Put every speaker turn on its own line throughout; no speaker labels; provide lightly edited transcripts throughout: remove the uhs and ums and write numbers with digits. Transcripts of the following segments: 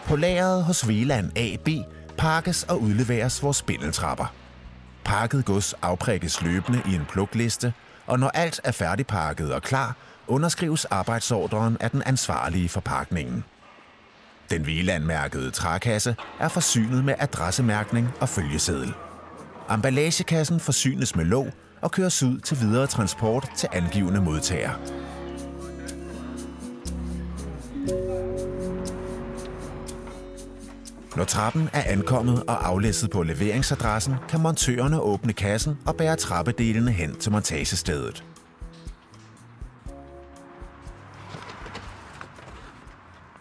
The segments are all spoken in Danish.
På lageret hos Veland AB pakkes og udleveres vores spindeltrapper. Pakket gods afprikkes løbende i en plukliste, og når alt er færdigpakket og klar, underskrives arbejdsordren af den ansvarlige for pakningen. Den Veland-mærkede trækasse er forsynet med adressemærkning og følgeseddel. Emballagekassen forsynes med låg og køres ud til videre transport til angivne modtager. Når trappen er ankommet og aflæsset på leveringsadressen, kan montørerne åbne kassen og bære trappedelene hen til montagestedet.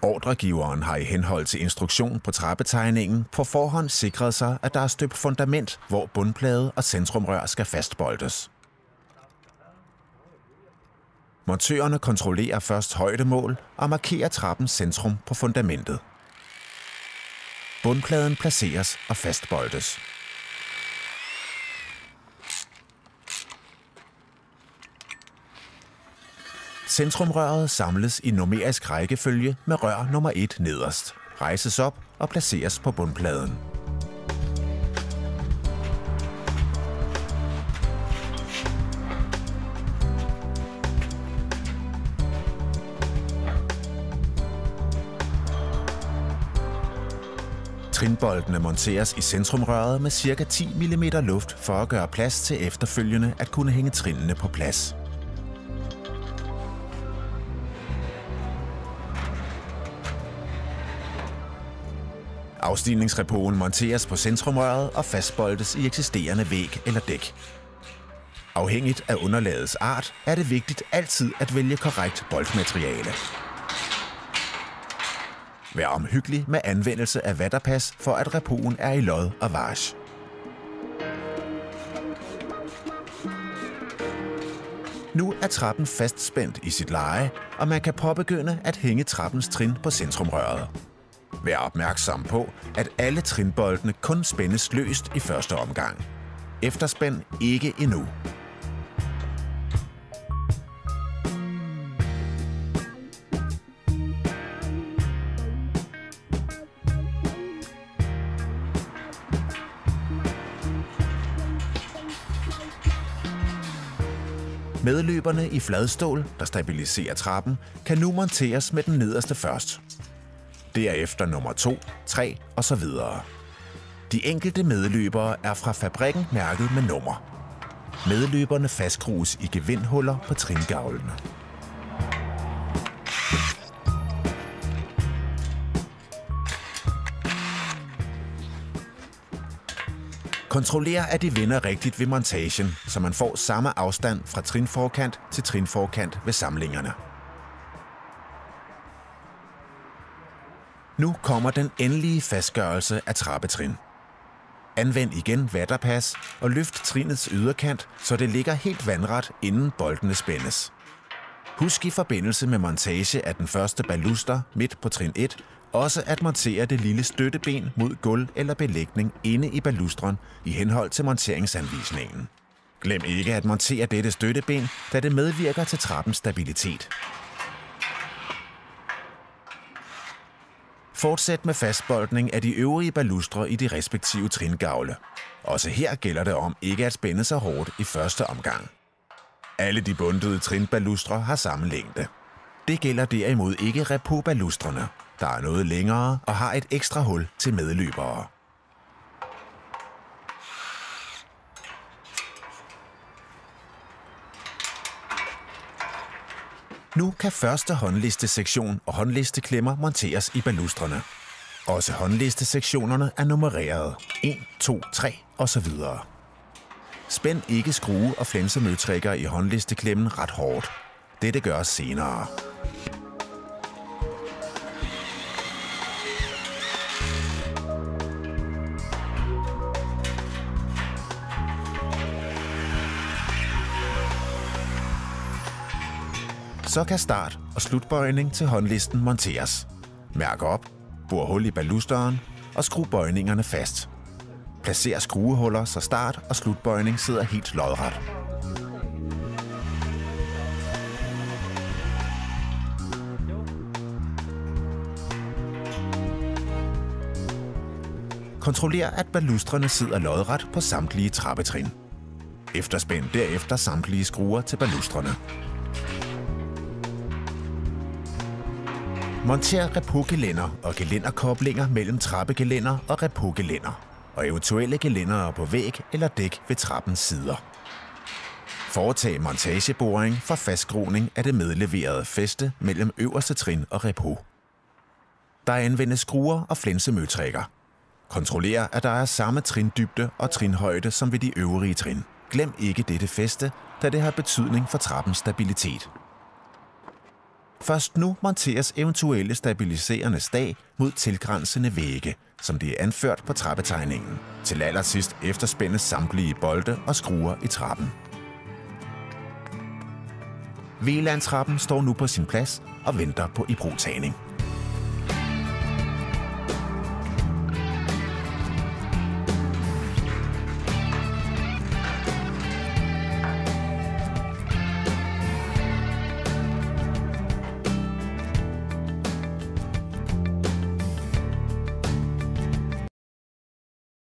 Ordregiveren har i henhold til instruktion på trappetegningen på forhånd sikret sig, at der er støbt fundament, hvor bundplade og centrumrør skal fastboltes. Montørerne kontrollerer først højdemål og markerer trappens centrum på fundamentet. Bundpladen placeres og fastboltes. Centrumrøret samles i numerisk rækkefølge med rør nummer 1 nederst, rejses op og placeres på bundpladen. Trinboltene monteres i centrumrøret med ca. 10 mm luft for at gøre plads til efterfølgende at kunne hænge trinene på plads. Afstigningsrepoen monteres på centrumrøret og fastboltes i eksisterende væg eller dæk. Afhængigt af underlagets art er det vigtigt altid at vælge korrekt boltmateriale. Vær omhyggelig med anvendelse af vatterpas, for at repoen er i lod og varsch. Nu er trappen fastspændt i sit leje, og man kan påbegynde at hænge trappens trin på centrumrøret. Vær opmærksom på, at alle trinboltene kun spændes løst i første omgang. Efterspænd ikke endnu. Medløberne i fladstål, der stabiliserer trappen, kan nu monteres med den nederste først. Derefter nummer 2, 3 osv. De enkelte medløbere er fra fabrikken mærket med nummer. Medløberne fastskrues i gevindhuller på tringavlene. Kontroller, at de vender rigtigt ved montagen, så man får samme afstand fra trinforkant til trinforkant ved samlingerne. Nu kommer den endelige fastgørelse af trappetrin. Anvend igen vatterpas og løft trinets yderkant, så det ligger helt vandret, inden boltene spændes. Husk i forbindelse med montage af den første baluster midt på trin 1, også at montere det lille støtteben mod gulv eller belægning inde i balustren i henhold til monteringsanvisningen. Glem ikke at montere dette støtteben, da det medvirker til trappens stabilitet. Fortsæt med fastboltning af de øvrige balustre i de respektive tringavle. Også her gælder det om ikke at spænde sig hårdt i første omgang. Alle de bundtede trinbalustre har samme længde. Det gælder derimod ikke repobalustrene, der er noget længere og har et ekstra hul til medløbere. Nu kan første håndlistesektion og håndlisteklemmer monteres i balustrene. Også håndlistesektionerne er nummereret 1, 2, 3 osv. Spænd ikke skrue- og flænsemøtrikker i håndlisteklemmen ret hårdt. Dette gøres senere. Så kan start- og slutbøjning til håndlisten monteres. Mærk op, bor hul i balusteren og skru bøjningerne fast. Placer skruehuller, så start- og slutbøjning sidder helt lodret. Kontroller, at balustrene sidder lodret på samtlige trappetrin. Efterspænd derefter samtlige skruer til balustrene. Monter repogelænder og gelænderkoblinger mellem trappegelænder og repogelænder, og eventuelle gelændere på væg eller dæk ved trappens sider. Foretag montageboring for fastskruning af det medleverede fæste mellem øverste trin og repo. Der anvendes skruer og flænsemøtrikker. Kontroller, at der er samme trindybde og trinhøjde som ved de øvrige trin. Glem ikke dette fæste, da det har betydning for trappens stabilitet. Først nu monteres eventuelle stabiliserende stag mod tilgrænsende vægge, som det er anført på trappetegningen. Til allersidst efterspændes samtlige bolte og skruer i trappen. VLAN-trappen står nu på sin plads og venter på ibrugtagning.